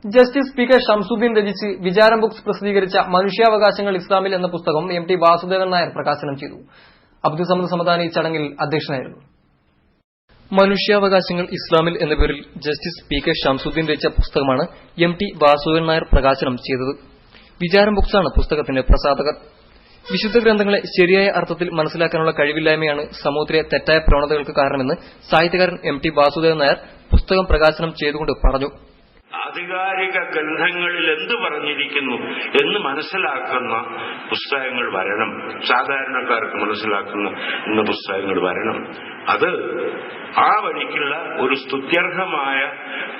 Justice P K Shamsuddin രചിച്ച് വിചാരം books പ്രസിദ്ധീകരിച്ച മനുഷ്യാവകാശങ്ങൾ ഇസ്ലാമിൽ എന്ന പുസ്തകം എം ടി വാസുദേവൻ നായർ പ്രകാശനം ചെയ്തു. അബ്ദുൽ സമദ് സമദാനി ചടങ്ങിൽ അധ്യക്ഷനായിരുന്നു. മനുഷ്യാവകാശങ്ങൾ ഇസ്ലാമിൽ എന്ന പേരിൽ ജസ്റ്റിസ് പി കെ ഷംസുദ്ദീൻ രചിച്ച പുസ്തകമാണ് എം ടി വാസുദേവൻ നായർ പ്രകാശനം ചെയ്തത്. വിചാരം ബുക്സാണ് പുസ്തകത്തിന്റെ പ്രസാധകർ. വിശുദ്ധ ഗ്രന്ഥങ്ങളെ ശരിയായ അർത്ഥത്തിൽ മനസ്സിലാക്കാനുള്ള കഴിവില്ലായ്മയാണ് സമൂഹത്തിലെ തെറ്റായ പ്രവണതകൾക്ക് കാരണമെന്ന് സാഹിത്യകാരൻ എം ടി വാസുദേവൻ നായർ പുസ്തകം പ്രകാശനം ചെയ്തുകൊണ്ട് പറഞ്ഞു. ആധികാരിക ഗ്രന്ഥങ്ങളിൽ എന്ത് പറഞ്ഞിരിക്കുന്നു എന്ന് മനസ്സിലാക്കുന്ന പുസ്തകങ്ങൾ വരണം. സാധാരണക്കാർക്ക് മനസ്സിലാക്കുന്ന പുസ്തകങ്ങൾ വരണം. അത് ആ വഴിക്കുള്ള ഒരു സ്തുത്യർഹമായ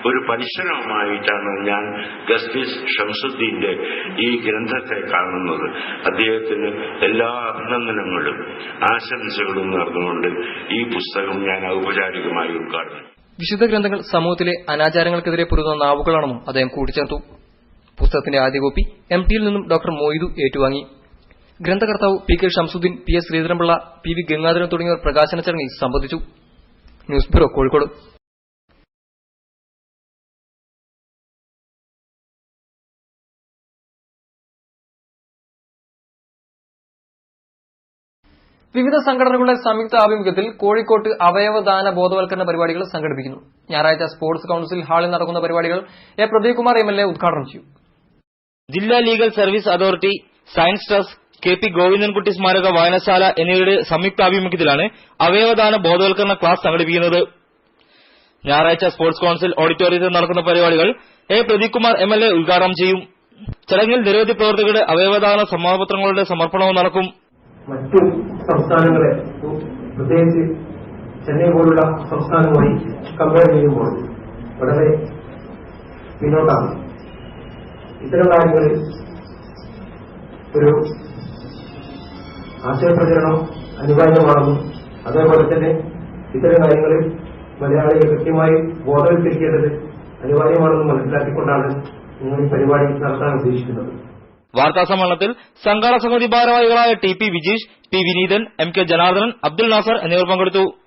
ഒരു പരിശ്രമമായിട്ടാണ് ഞാൻ ജസ്റ്റിസ് ഷംസുദ്ദീന്റെ ഈ ഗ്രന്ഥത്തെ കാണുന്നത്. അദ്ദേഹത്തിന് എല്ലാ അഭിനന്ദനങ്ങളും ആശംസകളും നേർന്നുകൊണ്ട് ഈ പുസ്തകം ഞാൻ ഔപചാരികമായി ഉദ്ഘാടനം. വിശുദ്ധ ഗ്രന്ഥങ്ങൾ സമൂഹത്തിലെ അനാചാരങ്ങൾക്കെതിരെ പൊരുതുന്ന നാവുകളാണെന്നും അദ്ദേഹം കൂട്ടിച്ചേർത്തു. പുസ്തകത്തിന്റെ ആദ്യ കോപ്പി എം ടിയിൽ നിന്നും ഡോക്ടർ മൊയ്തു ഏറ്റുവാങ്ങി. ഗ്രന്ഥകർത്താവ് P K Shamsuddin, P S Sreedharan Pillai, P V Gangadharan തുടങ്ങിയവർ പ്രകാശന ചടങ്ങിൽ സംബന്ധിച്ചു. News bureau, Kozhikode. വിവിധ സംഘടനകളുടെ സംയുക്ത ആഭിമുഖ്യത്തിൽ കോഴിക്കോട്ട് അവയവദാന ബോധവൽക്കരണ പരിപാടികൾ സംഘടിപ്പിക്കുന്നു. ഞായറാഴ്ച സ്പോർട്സ് കൌൺസിൽ ഹാളിൽ നടക്കുന്ന പരിപാടികൾ എ പ്രദീപ്കുമാർ MLA ഉദ്ഘാടനം ചെയ്യും. ജില്ലാ legal service authority, science trust, K P Govindankutty സ്മാരക വായനശാല എന്നിവയുടെ സംയുക്താഭിമുഖ്യത്തിലാണ് അവയവദാന ബോധവൽക്കരണ ക്ലാസ് സംഘടിപ്പിക്കുന്നത്. ഞായറാഴ്ച സ്പോർട്സ് കൌൺസിൽ ഓഡിറ്റോറിയത്തിൽ നടക്കുന്ന പരിപാടികൾ എ പ്രദീപ്കുമാർ MLA ഉദ്ഘാടനം ചെയ്യും. ചടങ്ങിൽ നിരവധി പ്രവർത്തകരുടെ അവയവദാന സമ്മതപത്രങ്ങളുടെ സമർപ്പണവും നടക്കും. മറ്റു സംസ്ഥാനങ്ങളെ, പ്രത്യേകിച്ച് ചെന്നൈ പോലുള്ള സംസ്ഥാനവുമായി കമ്പയർ ചെയ്യുമ്പോൾ വളരെ പിന്നോട്ടാണ്. ഇത്തരം കാര്യങ്ങളിൽ ഒരു ആശയപ്രചരണം അനിവാര്യമാണെന്നും അതേപോലെ തന്നെ ഇത്തരം കാര്യങ്ങളിൽ മലയാളികൾ കൃത്യമായി ബോധവൽക്കരിക്കേണ്ടത് അനിവാര്യമാണെന്നും മനസ്സിലാക്കിക്കൊണ്ടാണ് നിങ്ങൾ ഈ പരിപാടി നടത്താൻ ഉദ്ദേശിക്കുന്നത്. വാർത്താസമ്മേളനത്തിൽ സംഘാടക സമിതി ഭാരവാഹികളായ T P Vijeesh, P Vineethan, M K Janardhanan, Abdul Nasar എന്നിവർ പങ്കെടുത്തു.